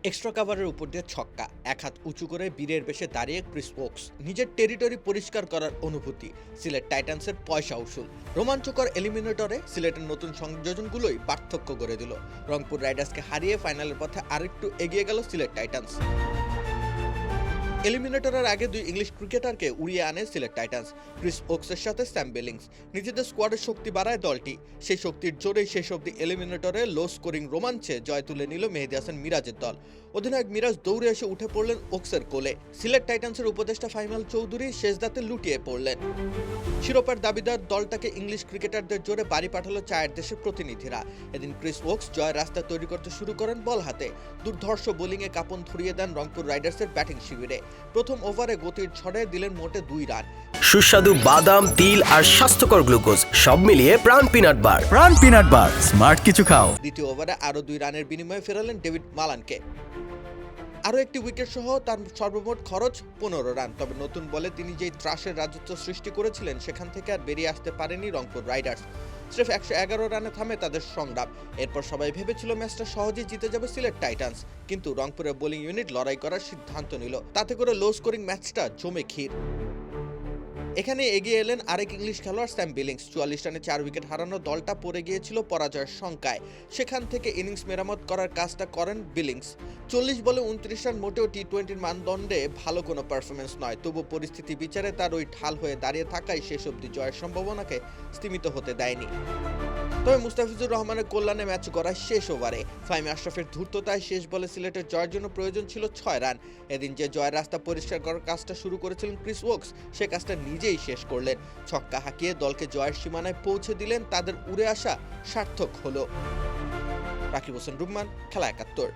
Extra কাভারের উপর দিয়ে ছক্কা, এক হাত উঁচু করে বীরের বেশে দাঁড়িয়ে ক্রিস ওকস নিজের টেরিটরি পরিষ্কার করার অনুভূতি। সিলেট টাইটান্সের পয়সা উসুল। রোমাঞ্চকর এলিমিনেটরে সিলেটের নতুন সংযোজনগুলোই পার্থক্য করে দিল। রংপুর রাইডার্সকে হারিয়ে ফাইনালের পথে আরেকটু এগিয়ে গেল সিলেট টাইটান্স। এলিমিনেটরের আগে দুই ইংলিশ ক্রিকেটারকে উড়িয়ে আনে সিলেট টাইটান্স। ক্রিস ওকসের সাথে স্যাম বিলিংস। নিজেদের স্কোয়াডের শক্তি বাড়ায় দলটি। সেই শক্তির জোরেই শেষ অবধি এলিমিনেটরে লো স্কোরিং রোমাঞ্চে জয় তুলে নিল মেহেদী হাসান মিরাজের দল। অধিনায়ক মিরাজ দৌড়ে এসে উঠে পড়লেন ওকসের কোলে। সিলেট টাইটান্সের উপদেষ্টা ফাইনাল চৌধুরী শেষ দাঁতে লুটিয়ে পড়লেন। শিরোপার দাবিদার দলটাকে ইংলিশ ক্রিকেটারদের জোরে বাড়ি পাঠালো চায়ের দেশের প্রতিনিধিরা। এদিন ক্রিস ওকস জয়ের রাস্তা তৈরি করতে শুরু করেন বল হাতে। দুর্ধর্ষ বোলিংয়ে কাঁপন ধরিয়ে দেন রংপুর রাইডার্সের ব্যাটিং শিবিরে। প্রথম ওভারে গতির ঝড়ে দিলেন মোটে 2 রান। সুস্বাদু বাদাম, তিল আর স্বাস্থ্যকর গ্লুকোজ সব মিলিয়ে প্রাণ পিনাট বার। স্মার্ট কিছু খাও। দ্বিতীয় ওভারে আরও 2 রানের বিনিময়ে ফেরালেন ডেভিড মালানকে। আরও একটি উইকেট সহ তার সর্বমোট খরচ 15 রান। তবে নতুন বলে তিনি যেই ত্রাসের রাজত্ব সৃষ্টি করেছিলেন সেখান থেকে আর বেরিয়ে আসতে পারেনি রংপুর রাইডার্স। স্রেফ 111 রানে থামে তাদের সংগ্রাম। এরপর সবাই ভেবেছিল ম্যাচটা সহজেই জিতে যাবে সিলেট টাইটান্স, কিন্তু রংপুরের বোলিং ইউনিট লড়াই করার সিদ্ধান্ত নিল। তাতে করে লো স্কোরিং ম্যাচটা জমে ক্ষীর। এখানে এগিয়ে এলেন আরেক ইংলিশ খেলোয়াড় স্যাম বিলিংস। 44 রানে 4 উইকেট হারানো দলটা পড়ে গিয়েছিল পরাজয়ের শঙ্কায়। সেখান থেকে ইনিংস মেরামত করার কাজটা করেন বিলিংস। 40 বলে 29 রান মোটেও টি-20 মানদণ্ডে ভালো কোনো পারফরমেন্স নয়। তবু পরিস্থিতি বিচারে তার ওই ঢাল হয়ে দাঁড়িয়ে থাকাই শেষ অবধি জয়ের সম্ভাবনাকে স্তীমিত হতে দেয়নি। তবে মুস্তাফিজুর রহমানের কল্যাণে ম্যাচ গড়ায় শেষ ওভারে। ফাহিম আশরাফের ধূর্ততায় শেষ বলে সিলেটের জয়ের জন্য প্রয়োজন ছিল 6 রান। এদিন যে জয়ের রাস্তা পরিষ্কার করার কাজটা শুরু করেছিলেন ক্রিস ওকস, সে কাজটা নিজেই শেষ করলেন। ছক্কা হাঁকিয়ে দলকে জয়ের সীমানায় পৌঁছে দিলেন। তাদের উড়ে আসা সার্থক হলো। রাকিব হোসেন রুম্মান, খেলা 71।